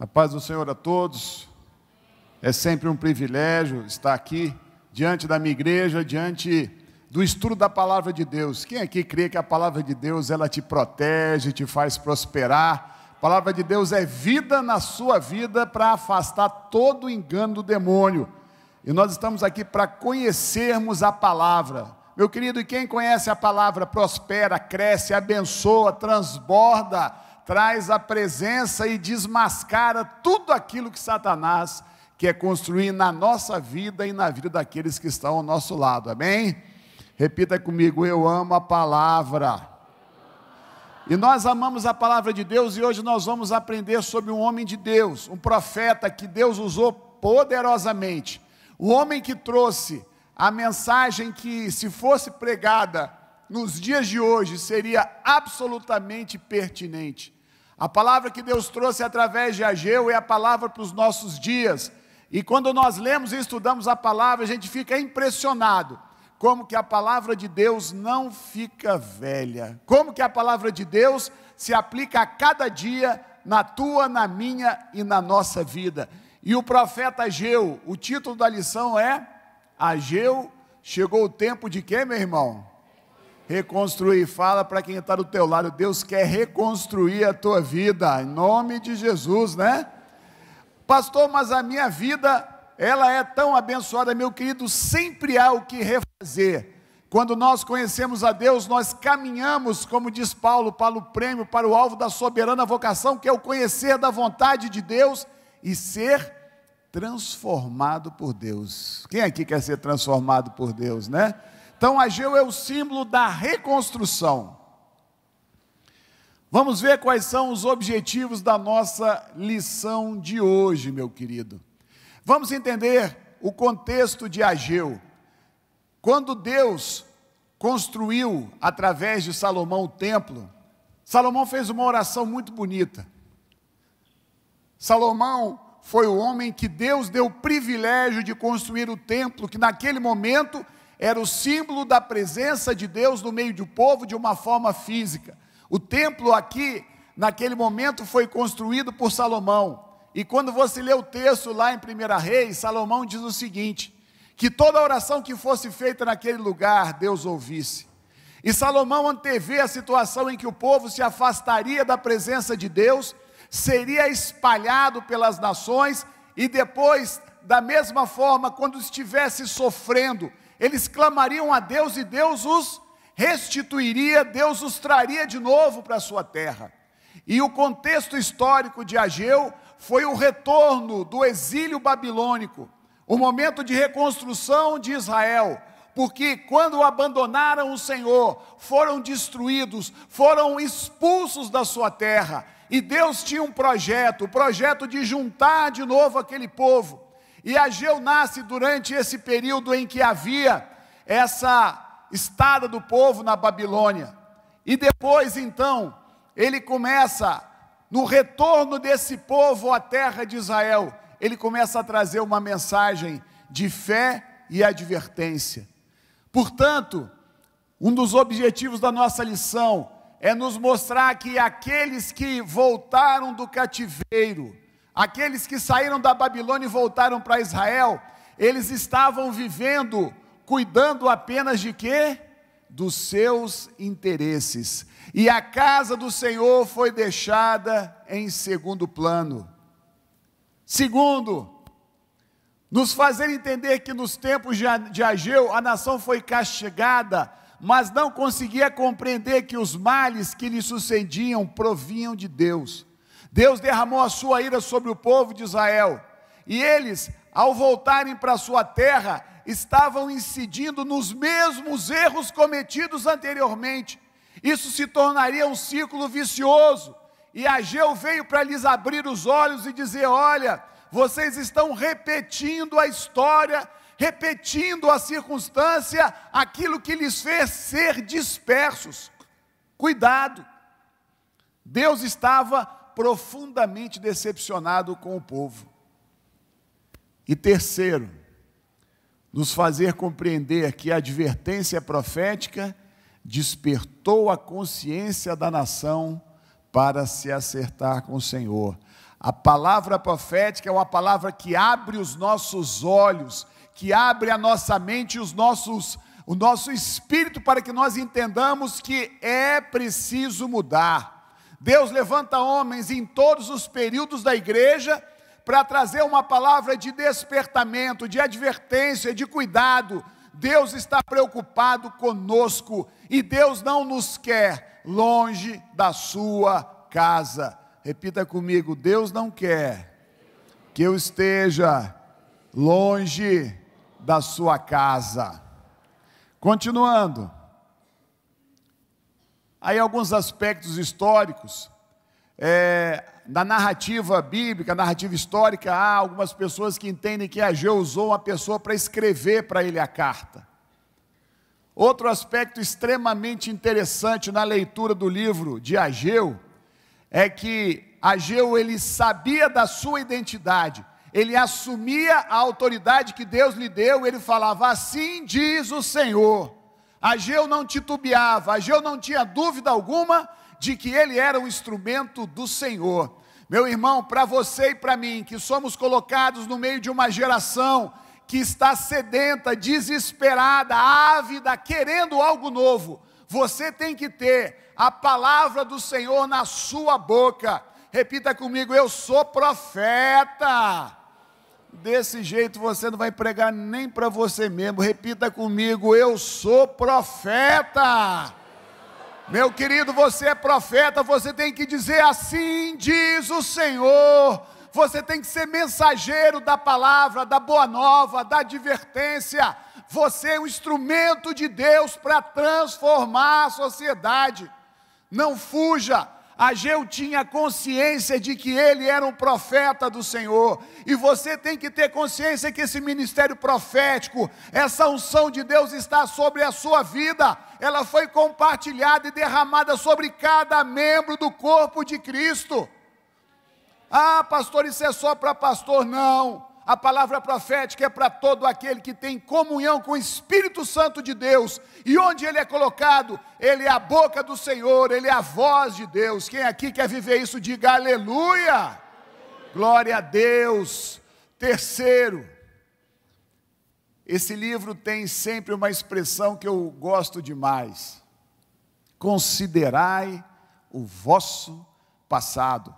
A paz do Senhor a todos. É sempre um privilégio estar aqui diante da minha igreja, diante do estudo da palavra de Deus. Quem aqui crê que a palavra de Deus, ela te protege, te faz prosperar? A palavra de Deus é vida na sua vida para afastar todo o engano do demônio. E nós estamos aqui para conhecermos a palavra. Meu querido, e quem conhece a palavra prospera, cresce, abençoa, transborda, traz a presença e desmascara tudo aquilo que Satanás quer construir na nossa vida e na vida daqueles que estão ao nosso lado, amém? Repita comigo: eu amo a palavra. E nós amamos a palavra de Deus, e hoje nós vamos aprender sobre um homem de Deus, um profeta que Deus usou poderosamente, um homem que trouxe a mensagem que, se fosse pregada nos dias de hoje, seria absolutamente pertinente. A palavra que Deus trouxe através de Ageu é a palavra para os nossos dias. E quando nós lemos e estudamos a palavra, a gente fica impressionado. Como que a palavra de Deus não fica velha. Como que a palavra de Deus se aplica a cada dia, na tua, na minha e na nossa vida. E o profeta Ageu, o título da lição é: Ageu, chegou o tempo de quê, meu irmão? Reconstruir. Fala para quem está do teu lado: Deus quer reconstruir a tua vida, em nome de Jesus, né? Pastor, mas a minha vida, ela é tão abençoada. Meu querido, sempre há o que refazer. Quando nós conhecemos a Deus, nós caminhamos, como diz Paulo, para o prêmio, para o alvo da soberana vocação, que é o conhecer da vontade de Deus e ser transformado por Deus. Quem aqui quer ser transformado por Deus, né? Então, Ageu é o símbolo da reconstrução. Vamos ver quais são os objetivos da nossa lição de hoje, meu querido. Vamos entender o contexto de Ageu. Quando Deus construiu, através de Salomão, o templo, Salomão fez uma oração muito bonita. Salomão foi o homem que Deus deu o privilégio de construir o templo, que naquele momento era o símbolo da presença de Deus no meio do povo de uma forma física. O templo aqui, naquele momento, foi construído por Salomão. E quando você lê o texto lá em 1 Reis, Salomão diz o seguinte: que toda oração que fosse feita naquele lugar, Deus ouvisse. E Salomão antevê a situação em que o povo se afastaria da presença de Deus, seria espalhado pelas nações, e depois, da mesma forma, quando estivesse sofrendo, eles clamariam a Deus e Deus os restituiria, Deus os traria de novo para a sua terra. E o contexto histórico de Ageu foi o retorno do exílio babilônico, o momento de reconstrução de Israel, porque quando abandonaram o Senhor, foram destruídos, foram expulsos da sua terra, e Deus tinha um projeto, o projeto de juntar de novo aquele povo. E Ageu nasce durante esse período em que havia essa estada do povo na Babilônia. E depois, então, ele começa, no retorno desse povo à terra de Israel, ele começa a trazer uma mensagem de fé e advertência. Portanto, um dos objetivos da nossa lição é nos mostrar que aqueles que voltaram do cativeiro, aqueles que saíram da Babilônia e voltaram para Israel, eles estavam vivendo, cuidando apenas de quê? Dos seus interesses. E a casa do Senhor foi deixada em segundo plano. Segundo, nos fazer entender que nos tempos de Ageu, a nação foi castigada, mas não conseguia compreender que os males que lhe sucediam provinham de Deus. Deus derramou a sua ira sobre o povo de Israel, e eles, ao voltarem para a sua terra, estavam incidindo nos mesmos erros cometidos anteriormente. Isso se tornaria um ciclo vicioso, e Ageu veio para lhes abrir os olhos e dizer: olha, vocês estão repetindo a história, repetindo a circunstância, aquilo que lhes fez ser dispersos. Cuidado! Deus estava profundamente decepcionado com o povo. E terceiro, nos fazer compreender que a advertência profética despertou a consciência da nação para se acertar com o Senhor. A palavra profética é uma palavra que abre os nossos olhos, que abre a nossa mente e o nosso espírito para que nós entendamos que é preciso mudar. Deus levanta homens em todos os períodos da igreja para trazer uma palavra de despertamento, de advertência, de cuidado. Deus está preocupado conosco e Deus não nos quer longe da sua casa. Repita comigo: Deus não quer que eu esteja longe da sua casa. Continuando, aí alguns aspectos históricos, na narrativa bíblica, narrativa histórica, há algumas pessoas que entendem que Ageu usou uma pessoa para escrever para ele a carta. Outro aspecto extremamente interessante na leitura do livro de Ageu, é que Ageu, ele sabia da sua identidade, ele assumia a autoridade que Deus lhe deu, ele falava: assim diz o Senhor. Ageu não titubeava, Ageu não tinha dúvida alguma de que ele era um instrumento do Senhor. Meu irmão, para você e para mim, que somos colocados no meio de uma geração que está sedenta, desesperada, ávida, querendo algo novo, você tem que ter a palavra do Senhor na sua boca. Repita comigo: eu sou profeta. Desse jeito você não vai pregar nem para você mesmo. Repita comigo: eu sou profeta. Meu querido, você é profeta, você tem que dizer: assim diz o Senhor. Você tem que ser mensageiro da palavra, da boa nova, da advertência. Você é um instrumento de Deus para transformar a sociedade. Não fuja. Ageu tinha consciência de que ele era um profeta do Senhor, e você tem que ter consciência que esse ministério profético, essa unção de Deus está sobre a sua vida, ela foi compartilhada e derramada sobre cada membro do corpo de Cristo. Ah, pastor, isso é só para pastor? Não. A palavra profética é para todo aquele que tem comunhão com o Espírito Santo de Deus. E onde ele é colocado, ele é a boca do Senhor, ele é a voz de Deus. Quem aqui quer viver isso, diga aleluia. Glória a Deus. Terceiro, esse livro tem sempre uma expressão que eu gosto demais: considerai o vosso passado.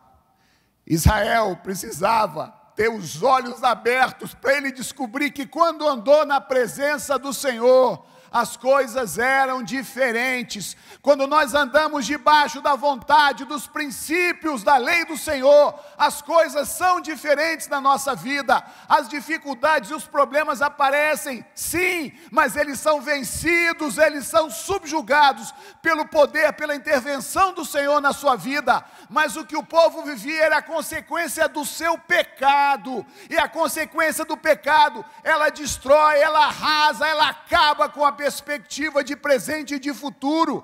Israel precisava ter os olhos abertos para ele descobrir que quando andou na presença do Senhor, as coisas eram diferentes. Quando nós andamos debaixo da vontade, dos princípios da lei do Senhor, as coisas são diferentes na nossa vida. As dificuldades e os problemas aparecem, sim, mas eles são vencidos, eles são subjugados pelo poder, pela intervenção do Senhor na sua vida. Mas o que o povo vivia era a consequência do seu pecado, e a consequência do pecado, ela destrói, ela arrasa, ela acaba com a perspectiva de presente e de futuro.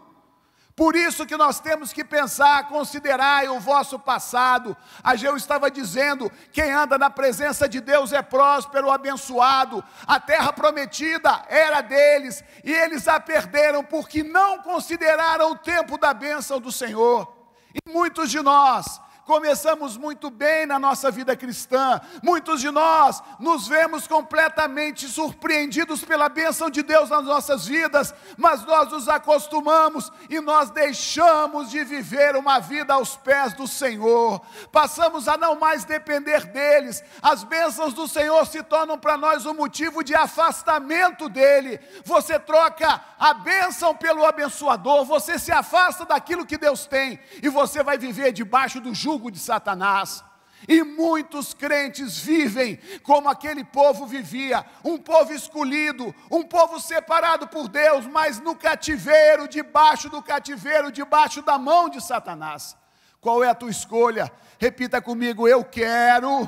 Por isso que nós temos que pensar: considerai o vosso passado. Ageu estava dizendo: quem anda na presença de Deus é próspero, abençoado. A terra prometida era deles, e eles a perderam porque não consideraram o tempo da bênção do Senhor. E muitos de nós começamos muito bem na nossa vida cristã, muitos de nós nos vemos completamente surpreendidos pela bênção de Deus nas nossas vidas, mas nós nos acostumamos e nós deixamos de viver uma vida aos pés do Senhor, passamos a não mais depender deles. As bênçãos do Senhor se tornam para nós um motivo de afastamento dele. Você troca a bênção pelo abençoador, você se afasta daquilo que Deus tem, e você vai viver debaixo do jugo de Satanás. E muitos crentes vivem como aquele povo vivia, um povo escolhido, um povo separado por Deus, mas no cativeiro, debaixo do cativeiro, debaixo da mão de Satanás. Qual é a tua escolha? Repita comigo: eu quero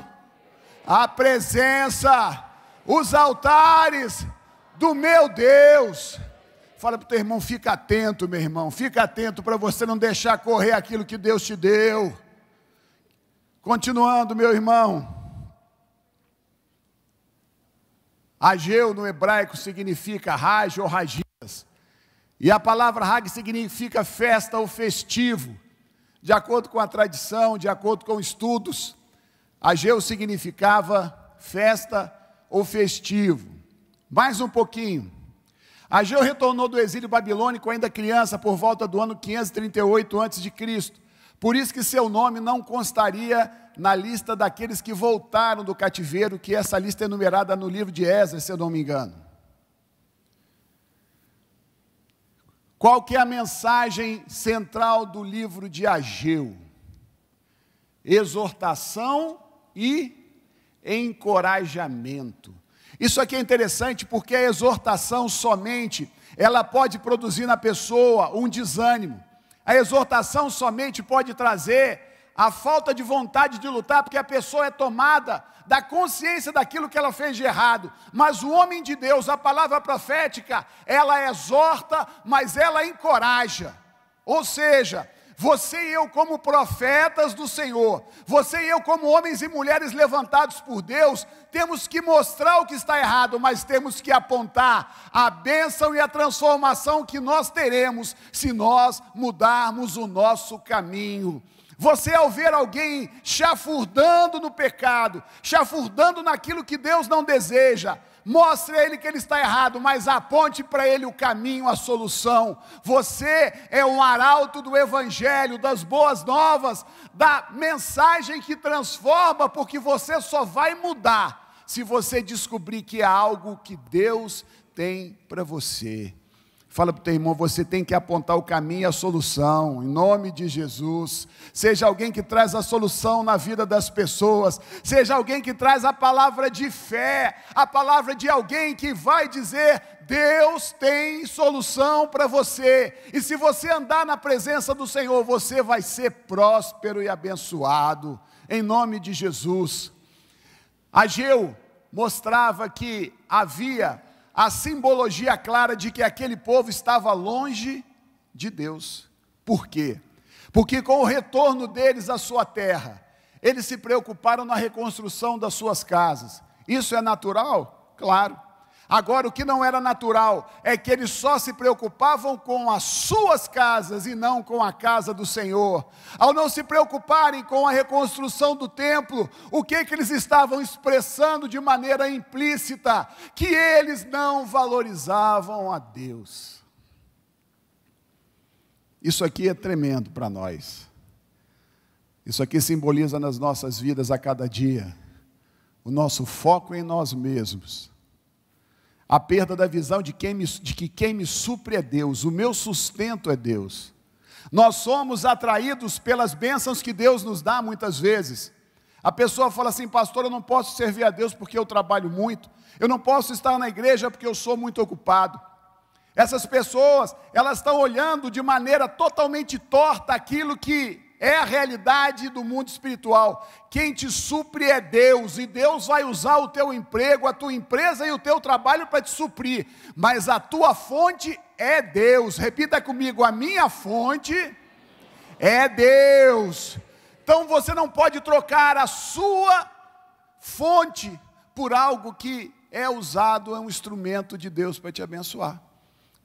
a presença, os altares do meu Deus. Fala para o teu irmão: fica atento, meu irmão, fica atento para você não deixar correr aquilo que Deus te deu. Continuando, meu irmão, Ageu no hebraico significa Hag ou Hagias, e a palavra Hag significa festa ou festivo. De acordo com a tradição, de acordo com estudos, Ageu significava festa ou festivo. Mais um pouquinho. Ageu retornou do exílio babilônico ainda criança, por volta do ano 538 a.C. Por isso que seu nome não constaria na lista daqueles que voltaram do cativeiro, que essa lista é numerada no livro de Esdras, se eu não me engano. Qual que é a mensagem central do livro de Ageu? Exortação e encorajamento. Isso aqui é interessante porque a exortação somente, ela pode produzir na pessoa um desânimo. A exortação somente pode trazer a falta de vontade de lutar, porque a pessoa é tomada da consciência daquilo que ela fez de errado. Mas o homem de Deus, a palavra profética, ela exorta, mas ela encoraja. Ou seja, você e eu como profetas do Senhor, você e eu como homens e mulheres levantados por Deus, temos que mostrar o que está errado, mas temos que apontar a bênção e a transformação que nós teremos se nós mudarmos o nosso caminho. Você, ao ver alguém chafurdando no pecado, chafurdando naquilo que Deus não deseja, mostre a ele que ele está errado, mas aponte para ele o caminho, a solução. Você é um arauto do Evangelho, das boas novas, da mensagem que transforma, porque você só vai mudar se você descobrir que é algo que Deus tem para você. Fala para o teu irmão, você tem que apontar o caminho e a solução, em nome de Jesus. Seja alguém que traz a solução na vida das pessoas, seja alguém que traz a palavra de fé, a palavra de alguém que vai dizer, Deus tem solução para você. E se você andar na presença do Senhor, você vai ser próspero e abençoado, em nome de Jesus. Ageu mostrava que havia a simbologia clara de que aquele povo estava longe de Deus. Por quê? Porque com o retorno deles à sua terra, eles se preocuparam na reconstrução das suas casas. Isso é natural? Claro. Agora, o que não era natural é que eles só se preocupavam com as suas casas e não com a casa do Senhor. Ao não se preocuparem com a reconstrução do templo, o que eles estavam expressando de maneira implícita? Que eles não valorizavam a Deus. Isso aqui é tremendo para nós. Isso aqui simboliza nas nossas vidas a cada dia o nosso foco em nós mesmos. A perda da visão de que quem me supre é Deus, o meu sustento é Deus. Nós somos atraídos pelas bênçãos que Deus nos dá muitas vezes. A pessoa fala assim, pastor, eu não posso servir a Deus porque eu trabalho muito, eu não posso estar na igreja porque eu sou muito ocupado. Essas pessoas, elas estão olhando de maneira totalmente torta aquilo que é a realidade do mundo espiritual. Quem te supre é Deus, e Deus vai usar o teu emprego, a tua empresa e o teu trabalho para te suprir, mas a tua fonte é Deus. Repita comigo, a minha fonte é Deus. Então você não pode trocar a sua fonte por algo que é usado, é um instrumento de Deus para te abençoar.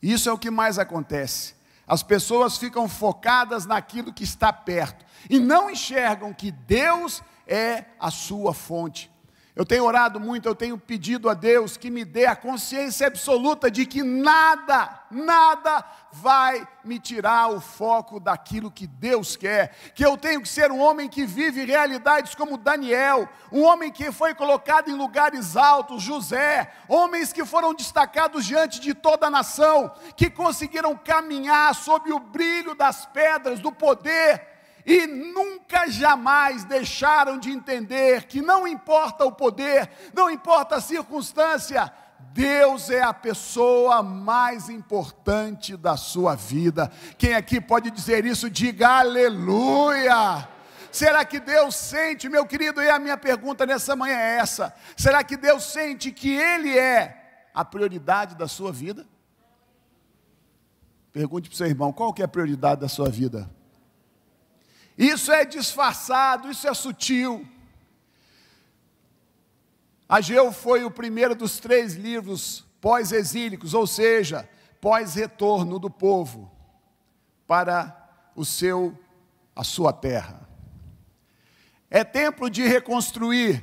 Isso é o que mais acontece. As pessoas ficam focadas naquilo que está perto e não enxergam que Deus é a sua fonte. Eu tenho orado muito, eu tenho pedido a Deus que me dê a consciência absoluta de que nada vai me tirar o foco daquilo que Deus quer. Que eu tenho que ser um homem que vive realidades como Daniel, um homem que foi colocado em lugares altos, José, homens que foram destacados diante de toda a nação, que conseguiram caminhar sob o brilho das pedras, do poder, e nunca jamais deixaram de entender que não importa o poder, não importa a circunstância, Deus é a pessoa mais importante da sua vida. Quem aqui pode dizer isso? Diga aleluia! Será que Deus sente, meu querido, e a minha pergunta nessa manhã é essa: será que Deus sente que Ele é a prioridade da sua vida? Pergunte para o seu irmão, qual que é a prioridade da sua vida? Isso é disfarçado, isso é sutil. Ageu foi o primeiro dos 3 livros pós-exílicos, ou seja, pós-retorno do povo para a sua terra. é tempo de reconstruir.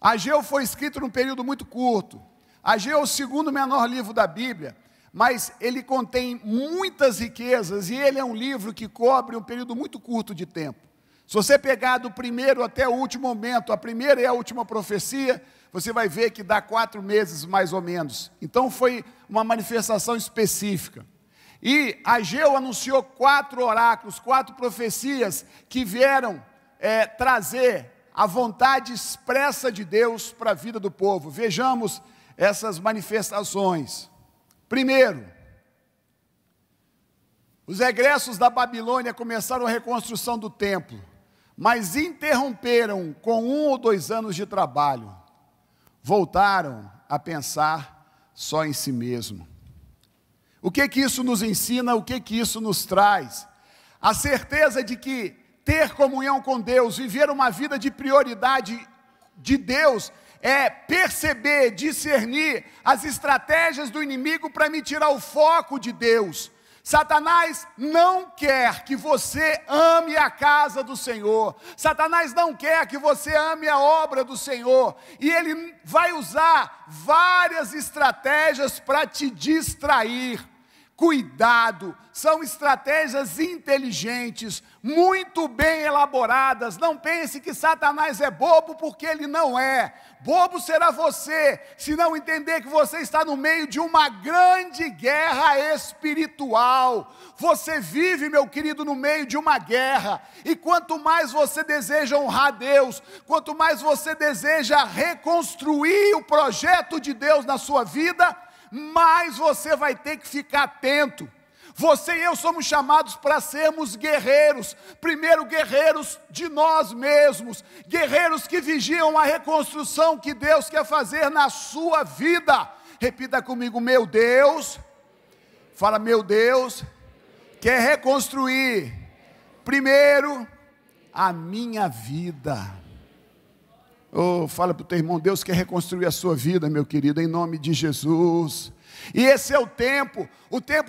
Ageu foi escrito num período muito curto. Ageu é o segundo menor livro da Bíblia, mas ele contém muitas riquezas e ele é um livro que cobre um período muito curto de tempo. Se você pegar do primeiro até o último momento, a primeira e a última profecia, você vai ver que dá 4 meses mais ou menos. Então foi uma manifestação específica. E Ageu anunciou 4 oráculos, 4 profecias que vieram trazer a vontade expressa de Deus para a vida do povo. Vejamos essas manifestações. Primeiro, os egressos da Babilônia começaram a reconstrução do templo, mas interromperam com 1 ou 2 anos de trabalho. Voltaram a pensar só em si mesmo. O que isso nos ensina? O que isso nos traz? A certeza de que ter comunhão com Deus, viver uma vida de prioridade de Deus, é perceber, discernir as estratégias do inimigo para me tirar o foco de Deus. Satanás não quer que você ame a casa do Senhor. Satanás não quer que você ame a obra do Senhor. E ele vai usar várias estratégias para te distrair. Cuidado, são estratégias inteligentes, muito bem elaboradas. Não pense que Satanás é bobo, porque ele não é. Bobo será você, se não entender que você está no meio de uma grande guerra espiritual. Você vive, meu querido, no meio de uma guerra. E quanto mais você deseja honrar Deus, quanto mais você deseja reconstruir o projeto de Deus na sua vida, mais você vai ter que ficar atento. Você e eu somos chamados para sermos guerreiros. Primeiro, guerreiros de nós mesmos, guerreiros que vigiam a reconstrução que Deus quer fazer na sua vida. Repita comigo: meu Deus, fala, meu Deus, quer reconstruir primeiro a minha vida. Fala para o teu irmão: Deus quer reconstruir a sua vida, meu querido, em nome de Jesus. E esse é o tempo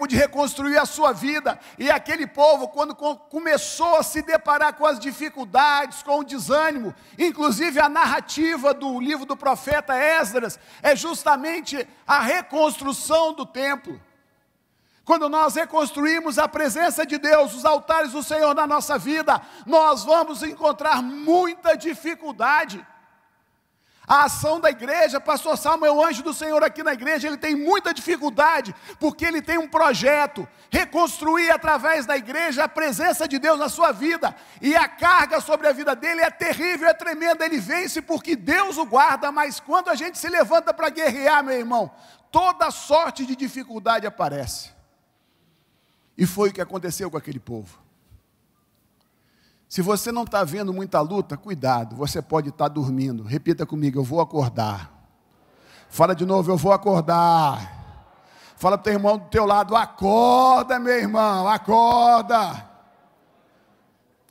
de reconstruir a sua vida. E aquele povo, quando começou a se deparar com as dificuldades, com o desânimo, inclusive a narrativa do livro do profeta Esdras, é justamente a reconstrução do templo. Quando nós reconstruímos a presença de Deus, os altares do Senhor na nossa vida, nós vamos encontrar muita dificuldade. A ação da igreja, pastor Samuel, o anjo do Senhor aqui na igreja, ele tem muita dificuldade, porque ele tem um projeto, reconstruir através da igreja a presença de Deus na sua vida, e a carga sobre a vida dele é terrível, é tremenda. Ele vence porque Deus o guarda, mas quando a gente se levanta para guerrear, meu irmão, toda sorte de dificuldade aparece. E foi o que aconteceu com aquele povo. Se você não está vendo muita luta, cuidado, você pode estar dormindo. Repita comigo: eu vou acordar. Fala de novo: eu vou acordar. Fala para o teu irmão do teu lado: acorda, meu irmão, acorda.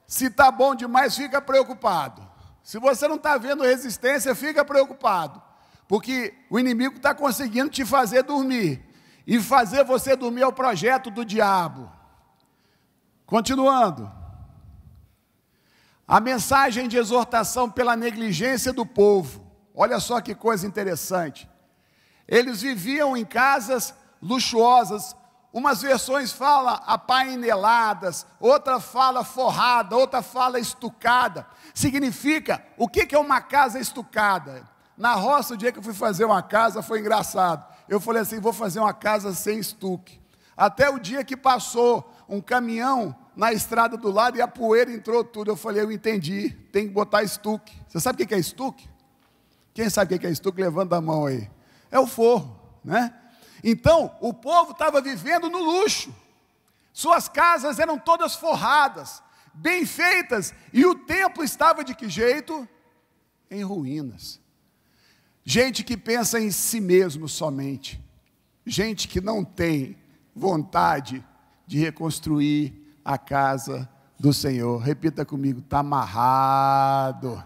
Se está bom demais, fica preocupado. Se você não está vendo resistência, fica preocupado, porque o inimigo está conseguindo te fazer dormir, e fazer você dormir é o projeto do diabo. Continuando. A mensagem de exortação pela negligência do povo. Olha só que coisa interessante. Eles viviam em casas luxuosas. Umas versões falam apaineladas, outra fala forrada, outra fala estucada. Significa, o que é uma casa estucada? Na roça, o dia que eu fui fazer uma casa, foi engraçado. Eu falei assim: vou fazer uma casa sem estuque. Até o dia que passou um caminhão na estrada do lado e a poeira entrou tudo. Eu falei: eu entendi, tem que botar estuque. Você sabe o que é estuque? Quem sabe o que é estuque, levanta a mão aí. É o forro, né? Então, o povo estava vivendo no luxo. Suas casas eram todas forradas, bem feitas, e o templo estava de que jeito? Em ruínas. Gente que pensa em si mesmo somente. Gente que não tem vontade de reconstruir a casa do Senhor. Repita comigo: está amarrado.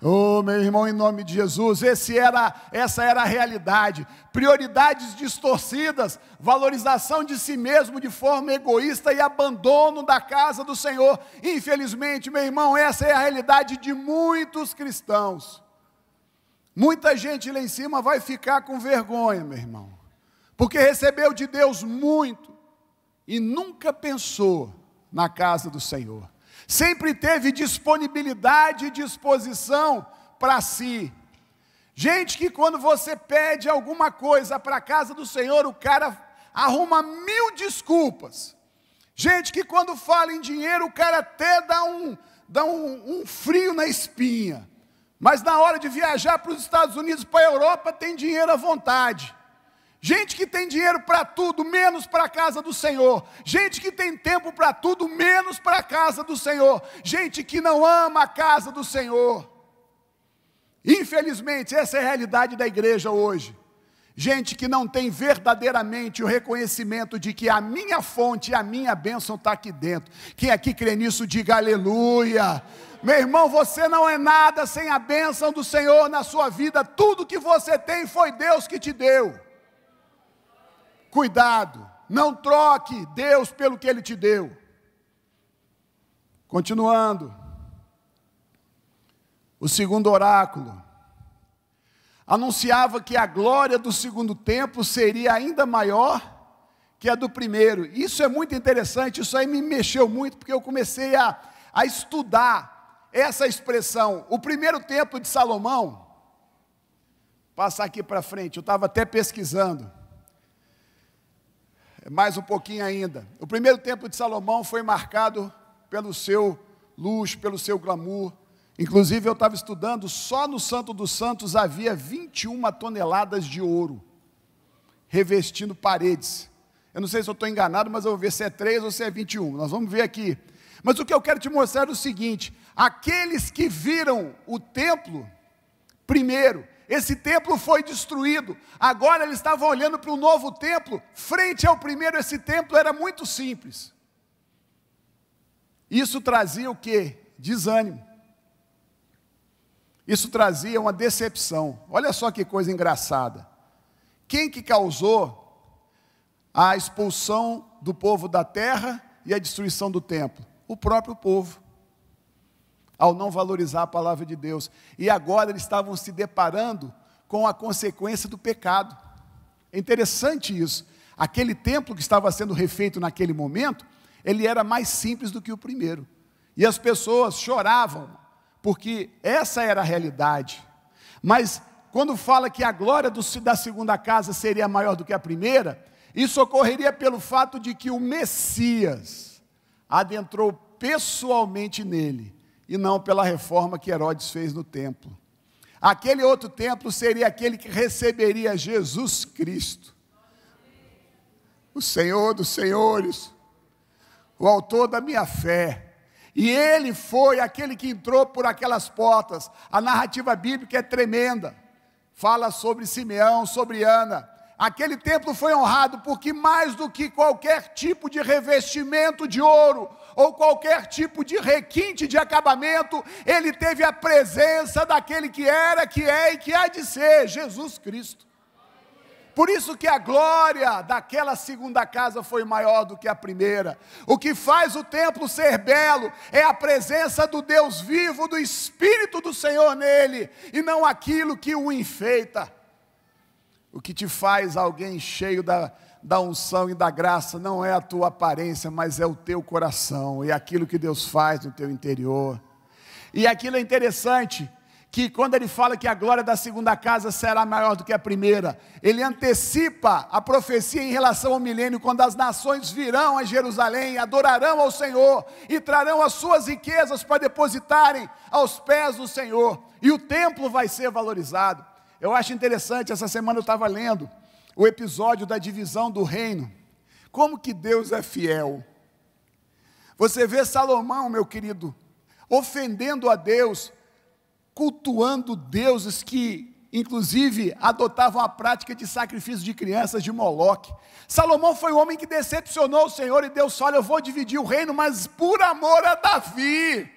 Oh, meu irmão, em nome de Jesus, essa era a realidade. Prioridades distorcidas, valorização de si mesmo de forma egoísta e abandono da casa do Senhor. Infelizmente, meu irmão, essa é a realidade de muitos cristãos. Muita gente lá em cima vai ficar com vergonha, meu irmão, porque recebeu de Deus muito e nunca pensou na casa do Senhor. Sempre teve disponibilidade e disposição para si. Gente que quando você pede alguma coisa para a casa do Senhor, o cara arruma 1000 desculpas. Gente que quando fala em dinheiro, o cara até dá um frio na espinha. Mas na hora de viajar para os Estados Unidos, para a Europa, tem dinheiro à vontade. Gente que tem dinheiro para tudo, menos para a casa do Senhor. Gente que tem tempo para tudo, menos para a casa do Senhor. Gente que não ama a casa do Senhor. Infelizmente, essa é a realidade da igreja hoje. Gente que não tem verdadeiramente o reconhecimento de que a minha fonte e a minha bênção está aqui dentro. Quem aqui crê nisso, diga aleluia. Meu irmão, você não é nada sem a bênção do Senhor na sua vida. Tudo que você tem foi Deus que te deu. Cuidado, não troque Deus pelo que Ele te deu. Continuando, o segundo oráculo anunciava que a glória do segundo templo seria ainda maior que a do primeiro. Isso é muito interessante, isso aí me mexeu muito, porque eu comecei a estudar essa expressão. O primeiro templo de Salomão, passar aqui para frente, eu estava até pesquisando. Mais um pouquinho ainda. O primeiro templo de Salomão foi marcado pelo seu luxo, pelo seu glamour. Inclusive eu estava estudando, só no Santo dos Santos havia 21 toneladas de ouro, revestindo paredes. Eu não sei se eu estou enganado, mas eu vou ver se é 3 ou se é 21. Nós vamos ver aqui. Mas o que eu quero te mostrar é o seguinte: aqueles que viram o templo primeiro, esse templo foi destruído, agora eles estavam olhando para o novo templo, frente ao primeiro, esse templo era muito simples. Isso trazia o quê? Desânimo. Isso trazia uma decepção. Olha só que coisa engraçada. Quem que causou a expulsão do povo da terra e a destruição do templo? O próprio povo, ao não valorizar a palavra de Deus. E agora eles estavam se deparando com a consequência do pecado. É interessante isso. Aquele templo que estava sendo refeito naquele momento, ele era mais simples do que o primeiro. E as pessoas choravam, porque essa era a realidade. Mas quando fala que a glória da segunda casa seria maior do que a primeira, isso ocorreria pelo fato de que o Messias adentrou pessoalmente nele, e não pela reforma que Herodes fez no templo. Aquele outro templo seria aquele que receberia Jesus Cristo, o Senhor dos senhores, o autor da minha fé. E ele foi aquele que entrou por aquelas portas. A narrativa bíblica é tremenda. Fala sobre Simeão, sobre Ana. Aquele templo foi honrado porque mais do que qualquer tipo de revestimento de ouro, ou qualquer tipo de requinte de acabamento, ele teve a presença daquele que era, que é e que há de ser, Jesus Cristo. Por isso que a glória daquela segunda casa foi maior do que a primeira. O que faz o templo ser belo é a presença do Deus vivo, do Espírito do Senhor nele, e não aquilo que o enfeita. O que te faz alguém cheio da unção e da graça não é a tua aparência, mas é o teu coração, é aquilo que Deus faz no teu interior. E aquilo é interessante, que quando ele fala que a glória da segunda casa será maior do que a primeira, ele antecipa a profecia em relação ao milênio, quando as nações virão a Jerusalém, adorarão ao Senhor, e trarão as suas riquezas para depositarem aos pés do Senhor, e o templo vai ser valorizado. Eu acho interessante, essa semana eu estava lendo o episódio da divisão do reino. Como que Deus é fiel. Você vê Salomão, meu querido, ofendendo a Deus, cultuando deuses que, inclusive, adotavam a prática de sacrifício de crianças de Moloque. Salomão foi um homem que decepcionou o Senhor, e Deus fala: eu vou dividir o reino, mas por amor a Davi,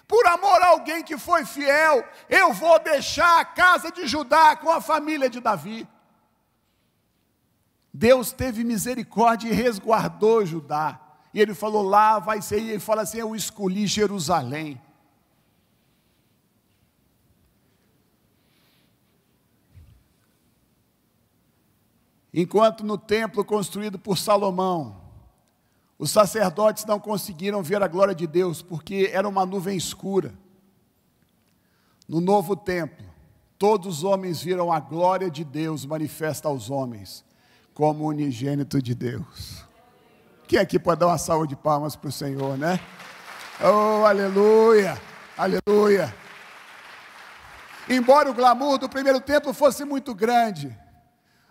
Por amor a alguém que foi fiel, eu vou deixar a casa de Judá com a família de Davi. Deus teve misericórdia e resguardou Judá. E ele falou, lá vai ser, e ele fala assim, eu escolhi Jerusalém. Enquanto no templo construído por Salomão, os sacerdotes não conseguiram ver a glória de Deus, porque era uma nuvem escura. No novo templo, todos os homens viram a glória de Deus manifesta aos homens, como unigênito de Deus. Quem aqui pode dar uma salva de palmas para o Senhor, né? Oh, aleluia, aleluia. Embora o glamour do primeiro templo fosse muito grande,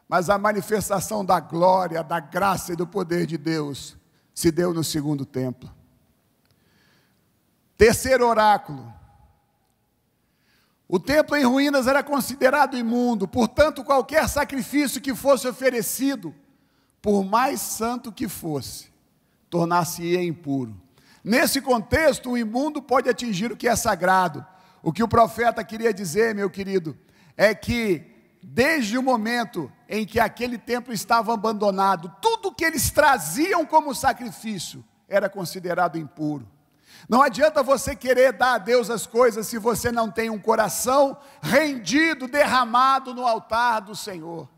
mas a manifestação da glória, da graça e do poder de Deus se deu no segundo templo. Terceiro oráculo. O templo em ruínas era considerado imundo, portanto, qualquer sacrifício que fosse oferecido, por mais santo que fosse, tornar-se-ia impuro. Nesse contexto, o imundo pode atingir o que é sagrado. O que o profeta queria dizer, meu querido, é que desde o momento em que aquele templo estava abandonado, tudo que eles traziam como sacrifício era considerado impuro. Não adianta você querer dar a Deus as coisas se você não tem um coração rendido, derramado no altar do Senhor.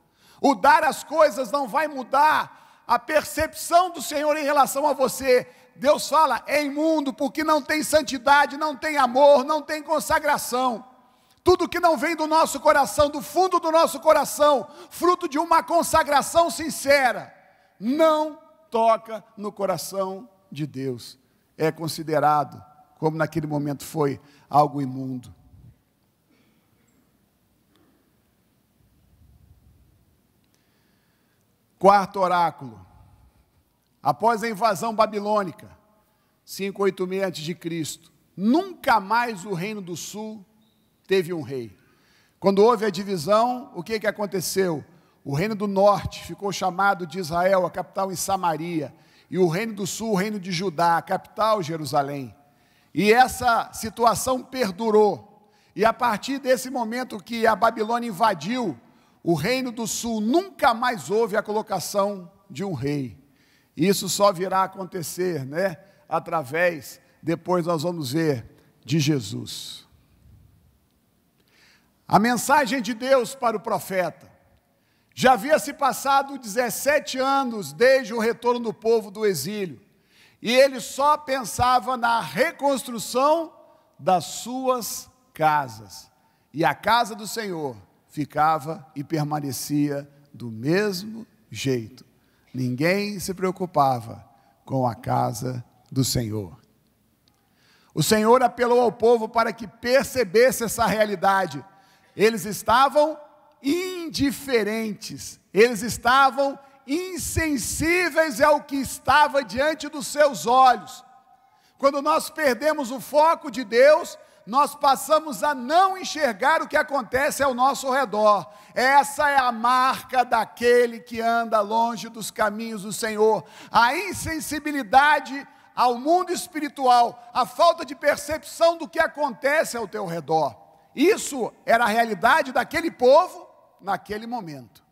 O dar as coisas não vai mudar a percepção do Senhor em relação a você. Deus fala, é imundo porque não tem santidade, não tem amor, não tem consagração. Tudo que não vem do nosso coração, do fundo do nosso coração, fruto de uma consagração sincera, não toca no coração de Deus. É considerado, como naquele momento foi, algo imundo. Quarto oráculo. Após a invasão babilônica, 586 a.C., nunca mais o reino do sul teve um rei. Quando houve a divisão, o que aconteceu? O reino do norte ficou chamado de Israel, a capital em Samaria, e o reino do sul, o reino de Judá, a capital Jerusalém. E essa situação perdurou. E a partir desse momento que a Babilônia invadiu o reino do sul, nunca mais houve a colocação de um rei. Isso só virá a acontecer, né? Através, depois nós vamos ver, de Jesus. A mensagem de Deus para o profeta. Já havia se passado 17 anos desde o retorno do povo do exílio. E ele só pensava na reconstrução das suas casas. E a casa do Senhor ficava e permanecia do mesmo jeito. Ninguém se preocupava com a casa do Senhor. O Senhor apelou ao povo para que percebesse essa realidade. Eles estavam indiferentes, eles estavam insensíveis ao que estava diante dos seus olhos. Quando nós perdemos o foco de Deus, nós passamos a não enxergar o que acontece ao nosso redor. Essa é a marca daquele que anda longe dos caminhos do Senhor. A insensibilidade ao mundo espiritual, a falta de percepção do que acontece ao teu redor. Isso era a realidade daquele povo naquele momento.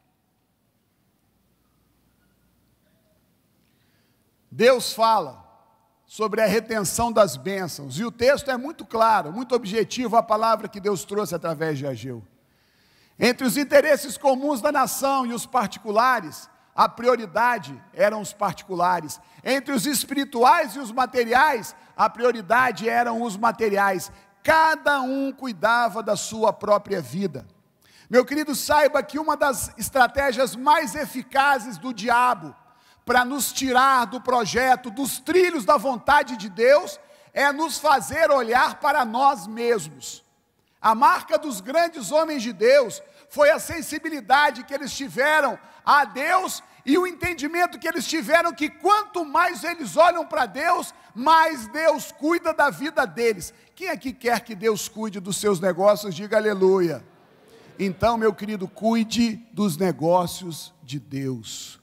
Deus fala sobre a retenção das bênçãos, e o texto é muito claro, muito objetivo, a palavra que Deus trouxe através de Ageu. Entre os interesses comuns da nação e os particulares, a prioridade eram os particulares. Entre os espirituais e os materiais, a prioridade eram os materiais. Cada um cuidava da sua própria vida. Meu querido, saiba que uma das estratégias mais eficazes do diabo para nos tirar do projeto, dos trilhos da vontade de Deus, é nos fazer olhar para nós mesmos. A marca dos grandes homens de Deus foi a sensibilidade que eles tiveram a Deus e o entendimento que eles tiveram que quanto mais eles olham para Deus, mais Deus cuida da vida deles. Quem aqui quer que Deus cuide dos seus negócios? Diga aleluia. Então, meu querido, cuide dos negócios de Deus.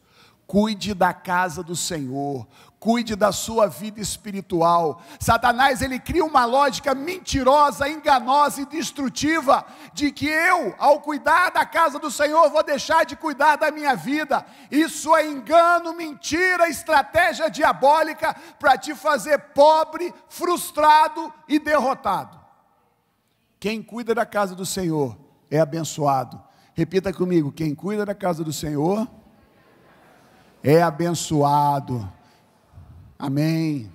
Cuide da casa do Senhor, cuide da sua vida espiritual. Satanás, ele cria uma lógica mentirosa, enganosa e destrutiva, de que eu, ao cuidar da casa do Senhor, vou deixar de cuidar da minha vida. Isso é engano, mentira, estratégia diabólica, para te fazer pobre, frustrado e derrotado. Quem cuida da casa do Senhor é abençoado. Repita comigo: quem cuida da casa do Senhor é abençoado. Amém.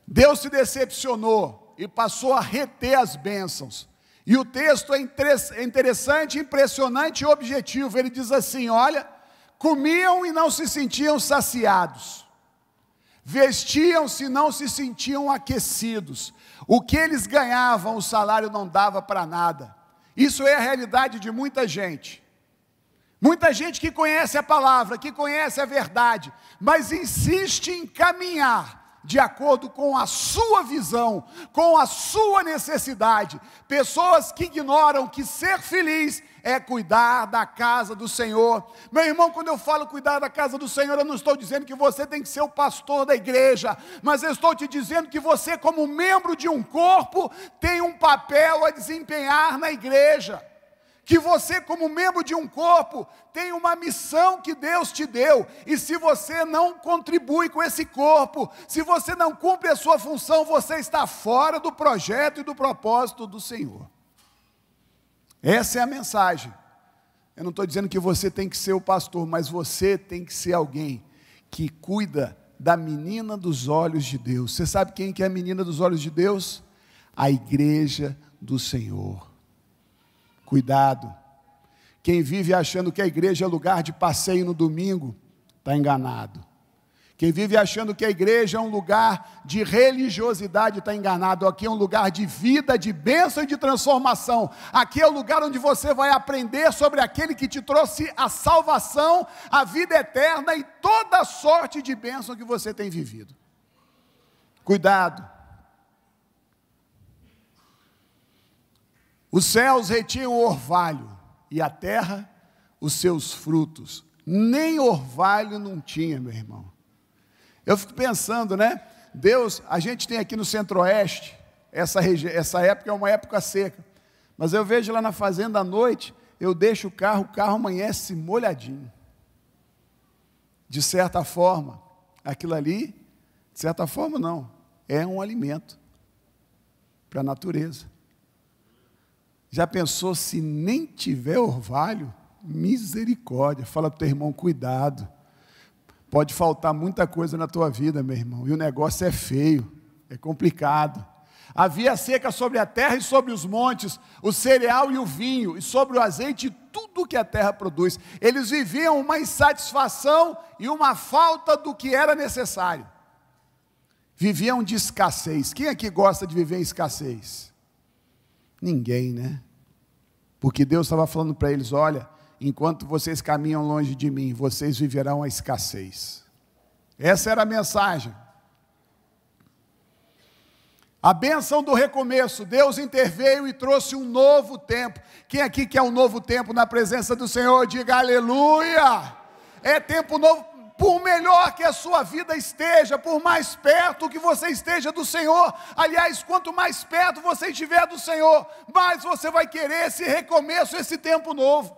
Deus se decepcionou e passou a reter as bênçãos. E o texto é interessante, impressionante e objetivo. Ele diz assim: olha, comiam e não se sentiam saciados, vestiam-se e não se sentiam aquecidos. O que eles ganhavam, o salário não dava para nada. Isso é a realidade de muita gente. Muita gente que conhece a palavra, que conhece a verdade, mas insiste em caminhar de acordo com a sua visão, com a sua necessidade. Pessoas que ignoram que ser feliz é cuidar da casa do Senhor. Meu irmão, quando eu falo cuidar da casa do Senhor, eu não estou dizendo que você tem que ser o pastor da igreja, mas eu estou te dizendo que você, como membro de um corpo, tem um papel a desempenhar na igreja. Que você, como membro de um corpo, tem uma missão que Deus te deu, e se você não contribui com esse corpo, se você não cumpre a sua função, você está fora do projeto e do propósito do Senhor. Essa é a mensagem. Eu não estou dizendo que você tem que ser o pastor, mas você tem que ser alguém que cuida da menina dos olhos de Deus. Você sabe quem que é a menina dos olhos de Deus? A igreja do Senhor. Cuidado, quem vive achando que a igreja é lugar de passeio no domingo, está enganado. Quem vive achando que a igreja é um lugar de religiosidade, está enganado. Aqui é um lugar de vida, de bênção e de transformação. Aqui é o lugar onde você vai aprender sobre aquele que te trouxe a salvação, a vida eterna e toda a sorte de bênção que você tem vivido. Cuidado. Os céus retinham o orvalho, e a terra os seus frutos. Nem orvalho não tinha, meu irmão. Eu fico pensando, né? Deus, a gente tem aqui no Centro-Oeste, essa época é uma época seca. Mas eu vejo lá na fazenda à noite, eu deixo o carro amanhece molhadinho. De certa forma, aquilo ali, de certa forma não, é um alimento para a natureza. Já pensou se nem tiver orvalho? Misericórdia. Fala para o teu irmão, cuidado. Pode faltar muita coisa na tua vida, meu irmão. E o negócio é feio, é complicado. Havia seca sobre a terra e sobre os montes, o cereal e o vinho, e sobre o azeite e tudo que a terra produz. Eles viviam uma insatisfação e uma falta do que era necessário. Viviam de escassez. Quem aqui gosta de viver em escassez? Ninguém, né? Porque Deus estava falando para eles: olha, enquanto vocês caminham longe de mim, vocês viverão a escassez. Essa era a mensagem. A bênção do recomeço. Deus interveio e trouxe um novo tempo. Quem aqui quer um novo tempo na presença do Senhor? Diga aleluia. É tempo novo. Por melhor que a sua vida esteja, por mais perto que você esteja do Senhor, aliás, quanto mais perto você estiver do Senhor, mais você vai querer esse recomeço, esse tempo novo.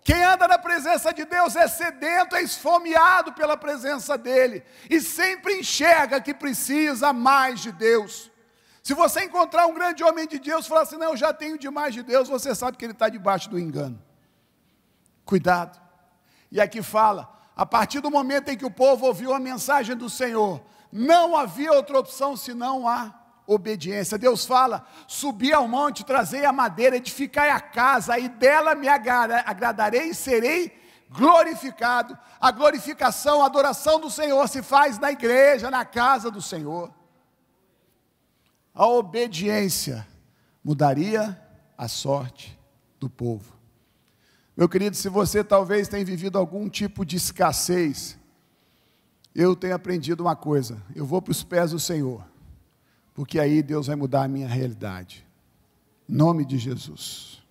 Quem anda na presença de Deus é sedento, é esfomeado pela presença dEle, e sempre enxerga que precisa mais de Deus. Se você encontrar um grande homem de Deus e falar assim: não, eu já tenho demais de Deus, você sabe que ele está debaixo do engano. Cuidado. E aqui fala: a partir do momento em que o povo ouviu a mensagem do Senhor, não havia outra opção senão a obediência. Deus fala: subi ao monte, trazei a madeira, edificai a casa, e dela me agradarei e serei glorificado. A glorificação, a adoração do Senhor se faz na igreja, na casa do Senhor. A obediência mudaria a sorte do povo. Meu querido, se você talvez tenha vivido algum tipo de escassez, eu tenho aprendido uma coisa: eu vou para os pés do Senhor, porque aí Deus vai mudar a minha realidade. Em nome de Jesus.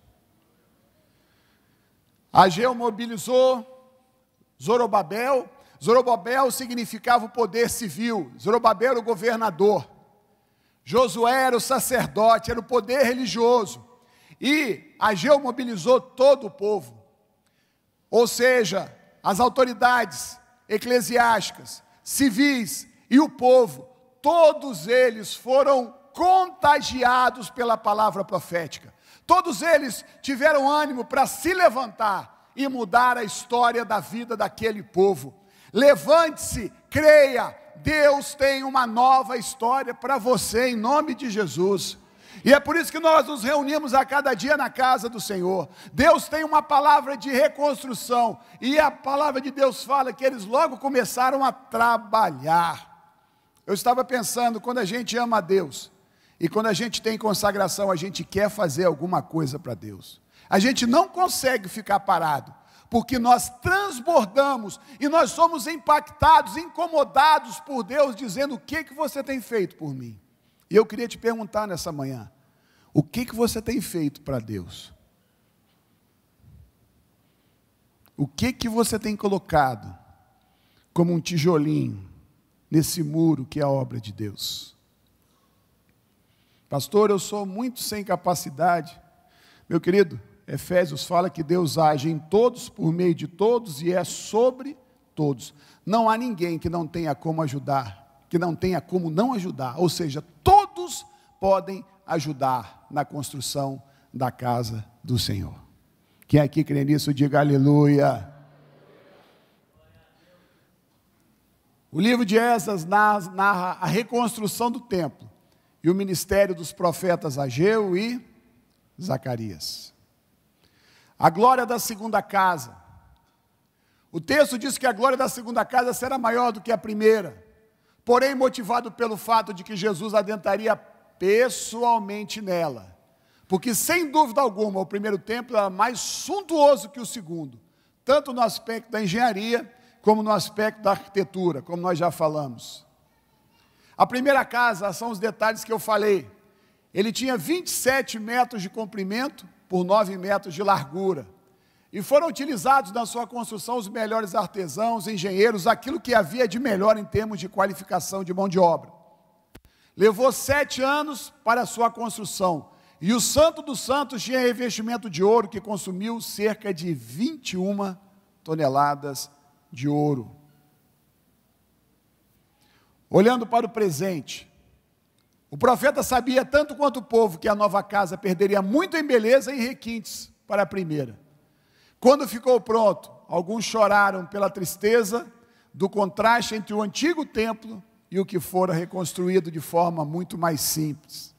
Ageu mobilizou Zorobabel. Zorobabel significava o poder civil, Zorobabel era o governador, Josué era o sacerdote, era o poder religioso, e Ageu mobilizou todo o povo, ou seja, as autoridades eclesiásticas, civis e o povo, todos eles foram contagiados pela palavra profética, todos eles tiveram ânimo para se levantar e mudar a história da vida daquele povo. Levante-se, creia, Deus tem uma nova história para você, em nome de Jesus. E é por isso que nós nos reunimos a cada dia na casa do Senhor. Deus tem uma palavra de reconstrução, e a palavra de Deus fala que eles logo começaram a trabalhar. Eu estava pensando, quando a gente ama a Deus, e quando a gente tem consagração, a gente quer fazer alguma coisa para Deus. A gente não consegue ficar parado, porque nós transbordamos, e nós somos impactados, incomodados por Deus, dizendo: o que você tem feito por mim? E eu queria te perguntar nessa manhã, o que você tem feito para Deus? O que você tem colocado como um tijolinho nesse muro que é a obra de Deus? Pastor, eu sou muito sem capacidade. Meu querido, Efésios fala que Deus age em todos, por meio de todos, e é sobre todos. Não há ninguém que não tenha como ajudar, que não tenha como não ajudar, ou seja, todos podem ajudar na construção da casa do Senhor. Quem aqui crê nisso, diga aleluia. O livro de Esdras narra a reconstrução do templo e o ministério dos profetas Ageu e Zacarias. A glória da segunda casa. O texto diz que a glória da segunda casa será maior do que a primeira, porém motivado pelo fato de que Jesus adentraria pessoalmente nela, porque sem dúvida alguma o primeiro templo era mais suntuoso que o segundo, tanto no aspecto da engenharia, como no aspecto da arquitetura, como nós já falamos. A primeira casa, são os detalhes que eu falei, ele tinha 27 metros de comprimento, por 9 metros de largura, e foram utilizados na sua construção os melhores artesãos, engenheiros, aquilo que havia de melhor em termos de qualificação de mão de obra. Levou 7 anos para a sua construção, e o Santo dos Santos tinha revestimento de ouro que consumiu cerca de 21 toneladas de ouro. Olhando para o presente, o profeta sabia tanto quanto o povo que a nova casa perderia muito em beleza e requintes para a primeira. Quando ficou pronto, alguns choraram pela tristeza do contraste entre o antigo templo e o que fora reconstruído de forma muito mais simples.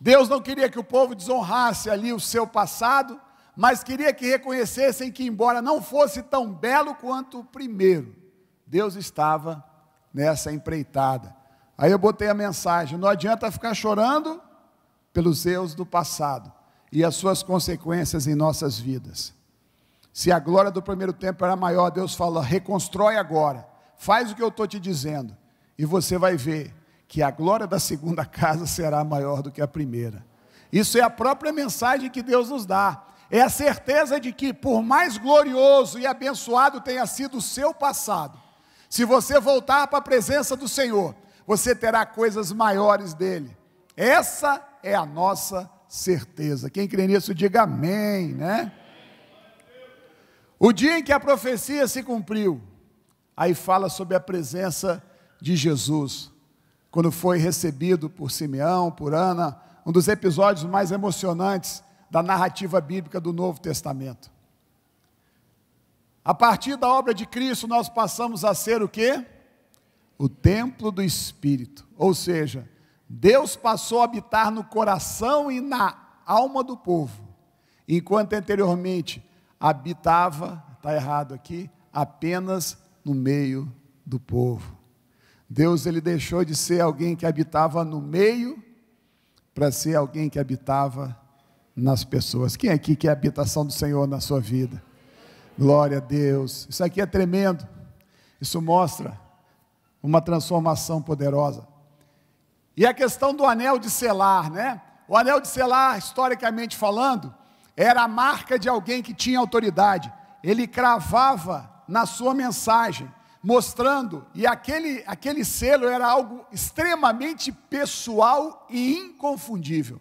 Deus não queria que o povo desonrasse ali o seu passado, mas queria que reconhecessem que, embora não fosse tão belo quanto o primeiro, Deus estava nessa empreitada. Aí eu botei a mensagem: não adianta ficar chorando pelos erros do passado e as suas consequências em nossas vidas. Se a glória do primeiro tempo era maior, Deus fala: reconstrói agora, faz o que eu estou te dizendo, e você vai ver que a glória da segunda casa será maior do que a primeira. Isso é a própria mensagem que Deus nos dá, é a certeza de que, por mais glorioso e abençoado tenha sido o seu passado, se você voltar para a presença do Senhor, você terá coisas maiores dele. Essa é a nossa certeza. Quem crê nisso, diga amém, né? O dia em que a profecia se cumpriu, aí fala sobre a presença de Jesus, quando foi recebido por Simeão, por Ana, um dos episódios mais emocionantes da narrativa bíblica do Novo Testamento. A partir da obra de Cristo, nós passamos a ser o quê? O templo do Espírito, ou seja, Deus passou a habitar no coração e na alma do povo, enquanto anteriormente habitava, está errado aqui, apenas no meio do povo. Deus, ele deixou de ser alguém que habitava no meio, para ser alguém que habitava nas pessoas. Quem aqui quer a habitação do Senhor na sua vida? Glória a Deus. Isso aqui é tremendo, isso mostra uma transformação poderosa. E a questão do anel de selar, né? O anel de selar, historicamente falando, era a marca de alguém que tinha autoridade. ele cravava na sua mensagem, mostrando, e aquele selo era algo extremamente pessoal e inconfundível.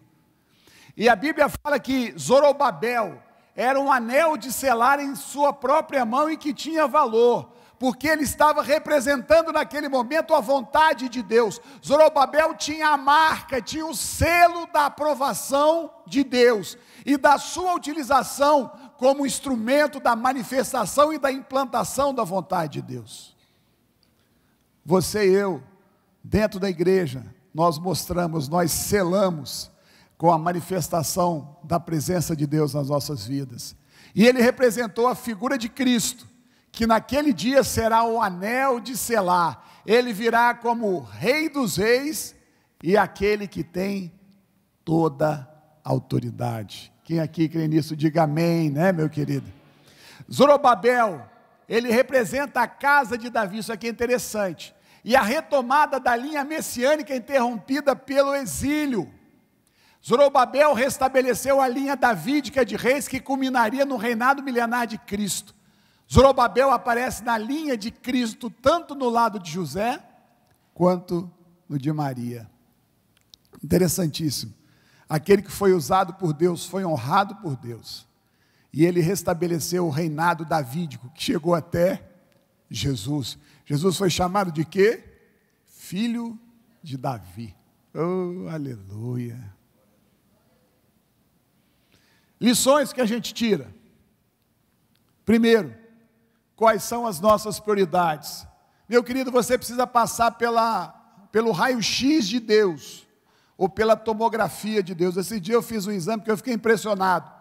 E a Bíblia fala que Zorobabel era um anel de selar em sua própria mão e que tinha valor, porque ele estava representando naquele momento a vontade de Deus. Zorobabel tinha a marca, tinha o selo da aprovação de Deus e da sua utilização como instrumento da manifestação e da implantação da vontade de Deus. Você e eu, dentro da igreja, nós mostramos, nós selamos com a manifestação da presença de Deus nas nossas vidas. E ele representou a figura de Cristo, que naquele dia será o anel de selar. Ele virá como Rei dos Reis e aquele que tem toda a autoridade. Quem aqui crê nisso, diga amém, né, meu querido? Zorobabel, ele representa a casa de Davi, isso aqui é interessante, e a retomada da linha messiânica interrompida pelo exílio. Zorobabel restabeleceu a linha davídica de reis que culminaria no reinado milenar de Cristo. Zorobabel aparece na linha de Cristo, tanto no lado de José, quanto no de Maria. Interessantíssimo. Aquele que foi usado por Deus, foi honrado por Deus. E ele restabeleceu o reinado davídico, que chegou até Jesus. Jesus foi chamado de quê? Filho de Davi. Oh, aleluia. Lições que a gente tira. Primeiro, quais são as nossas prioridades? Meu querido, você precisa passar pelo raio-x de Deus, ou pela tomografia de Deus. Esse dia eu fiz um exame que eu fiquei impressionado.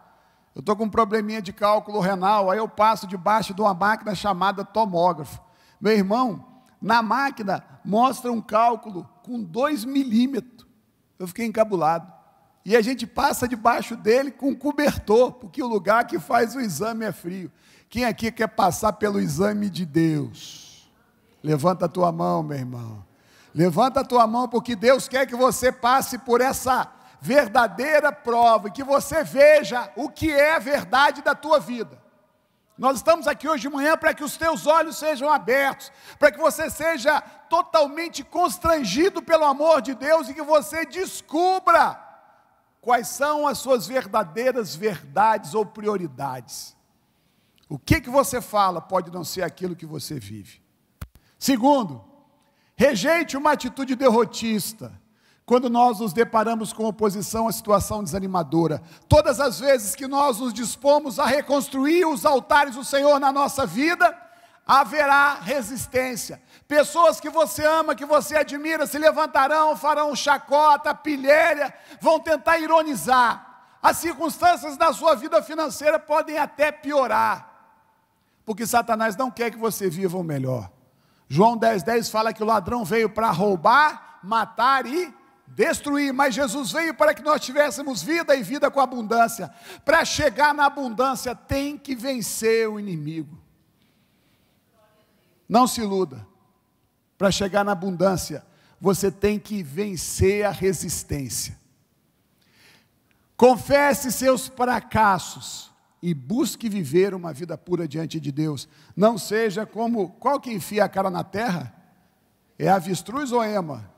Eu estou com um probleminha de cálculo renal, aí eu passo debaixo de uma máquina chamada tomógrafo. Meu irmão, na máquina mostra um cálculo com 2 milímetros. Eu fiquei encabulado. E a gente passa debaixo dele com cobertor, porque o lugar que faz o exame é frio. Quem aqui quer passar pelo exame de Deus? Levanta a tua mão, meu irmão. Levanta a tua mão, porque Deus quer que você passe por essa verdadeira prova, e que você veja o que é a verdade da tua vida. Nós estamos aqui hoje de manhã para que os teus olhos sejam abertos, para que você seja totalmente constrangido pelo amor de Deus, e que você descubra quais são as suas verdadeiras verdades ou prioridades. O que você fala pode não ser aquilo que você vive. Segundo, rejeite uma atitude derrotista, quando nós nos deparamos com oposição à situação desanimadora. Todas as vezes que nós nos dispomos a reconstruir os altares do Senhor na nossa vida, haverá resistência. Pessoas que você ama, que você admira, se levantarão, farão chacota, pilhéria, vão tentar ironizar. As circunstâncias da sua vida financeira podem até piorar, porque Satanás não quer que você viva o melhor. João 10,10 fala que o ladrão veio para roubar, matar e destruir, mas Jesus veio para que nós tivéssemos vida e vida com abundância. Para chegar na abundância tem que vencer o inimigo. Não se iluda. Para chegar na abundância, você tem que vencer a resistência. Confesse seus fracassos e busque viver uma vida pura diante de Deus. Não seja como, qual que enfia a cara na terra? É avestruz ou ema?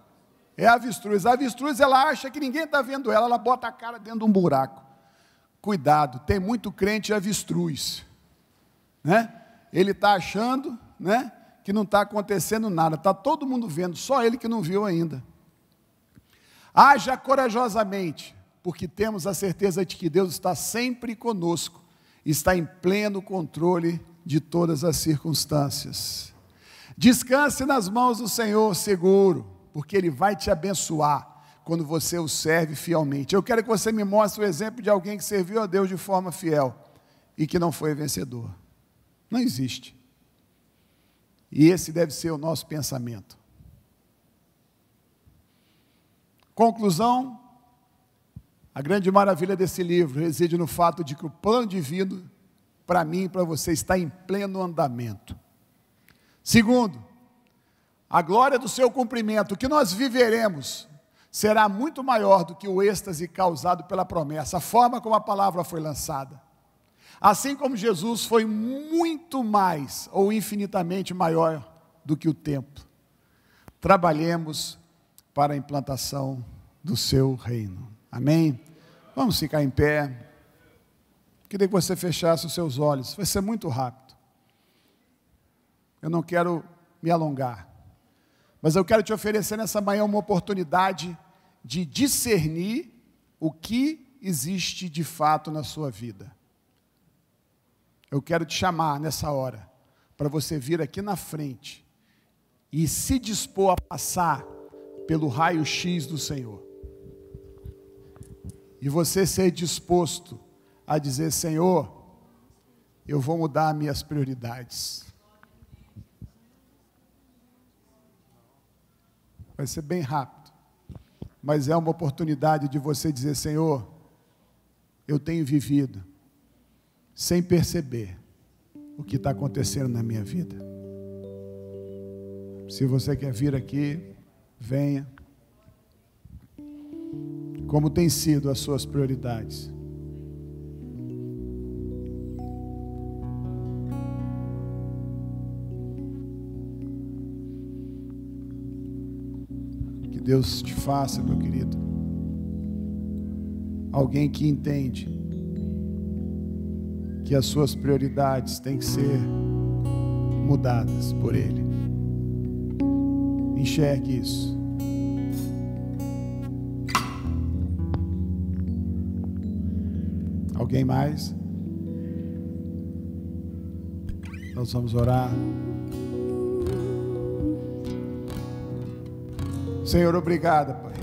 É avestruz. A avestruz, ela acha que ninguém está vendo ela, ela bota a cara dentro de um buraco. Cuidado, tem muito crente avestruz, né? Ele está achando, né, que não está acontecendo nada, está todo mundo vendo, só ele que não viu ainda. Haja corajosamente, porque temos a certeza de que Deus está sempre conosco, está em pleno controle de todas as circunstâncias. Descanse nas mãos do Senhor seguro, porque Ele vai te abençoar quando você o serve fielmente. Eu quero que você me mostre o exemplo de alguém que serviu a Deus de forma fiel e que não foi vencedor. Não existe. E esse deve ser o nosso pensamento. Conclusão, a grande maravilha desse livro reside no fato de que o plano divino, para mim e para você, está em pleno andamento. Segundo, a glória do seu cumprimento, o que nós viveremos, será muito maior do que o êxtase causado pela promessa, a forma como a palavra foi lançada. Assim como Jesus foi muito mais ou infinitamente maior do que o templo, trabalhemos para a implantação do seu reino. Amém? Vamos ficar em pé. Queria que você fechasse os seus olhos. Vai ser muito rápido. Eu não quero me alongar, mas eu quero te oferecer nessa manhã uma oportunidade de discernir o que existe de fato na sua vida. Eu quero te chamar nessa hora, para você vir aqui na frente e se dispor a passar pelo raio-x do Senhor. E você ser disposto a dizer: Senhor, eu vou mudar minhas prioridades. Vai ser bem rápido, mas é uma oportunidade de você dizer: Senhor, eu tenho vivido sem perceber o que está acontecendo na minha vida. Se você quer vir aqui, venha. Como tem sido as suas prioridades? Que Deus te faça, meu querido, alguém que entende que as suas prioridades têm que ser mudadas por Ele. Enxergue isso. Alguém mais? Nós vamos orar. Senhor, obrigado, Pai,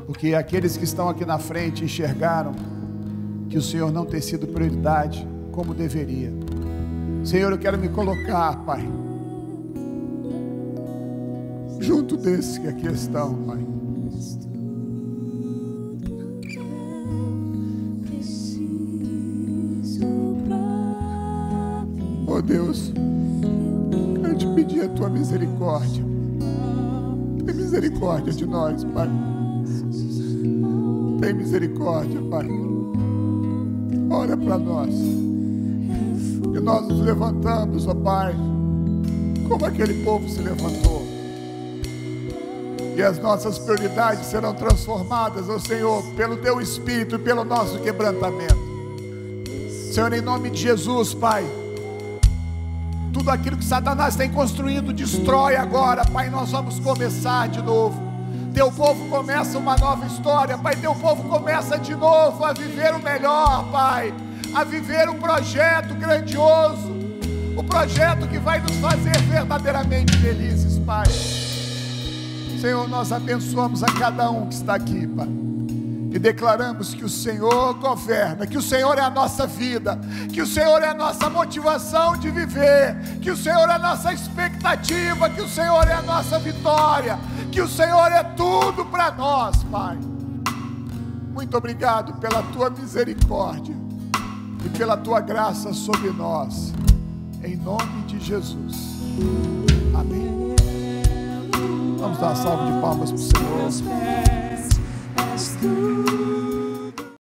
porque aqueles que estão aqui na frente enxergaram que o Senhor não tem sido prioridade como deveria. Senhor, eu quero me colocar, Pai, junto desses que aqui estão, Pai. Oh Deus, quero te pedir a tua misericórdia. Tem misericórdia de nós, Pai. Tem misericórdia, Pai. Olha para nós. E nós nos levantamos, ó Pai, como aquele povo se levantou. E as nossas prioridades serão transformadas, ó Senhor, pelo Teu Espírito e pelo nosso quebrantamento. Senhor, em nome de Jesus, Pai, tudo aquilo que Satanás tem construído, destrói agora, Pai. Nós vamos começar de novo. Teu povo começa uma nova história, Pai. Teu povo começa de novo a viver o melhor, Pai. A viver um projeto grandioso, o projeto que vai nos fazer verdadeiramente felizes, Pai. Senhor, nós abençoamos a cada um que está aqui, Pai, e declaramos que o Senhor governa, que o Senhor é a nossa vida, que o Senhor é a nossa motivação de viver, que o Senhor é a nossa expectativa, que o Senhor é a nossa vitória, que o Senhor é tudo para nós, Pai. Muito obrigado pela Tua misericórdia e pela Tua graça sobre nós, em nome de Jesus, amém. Vamos dar uma salva de palmas para o Senhor.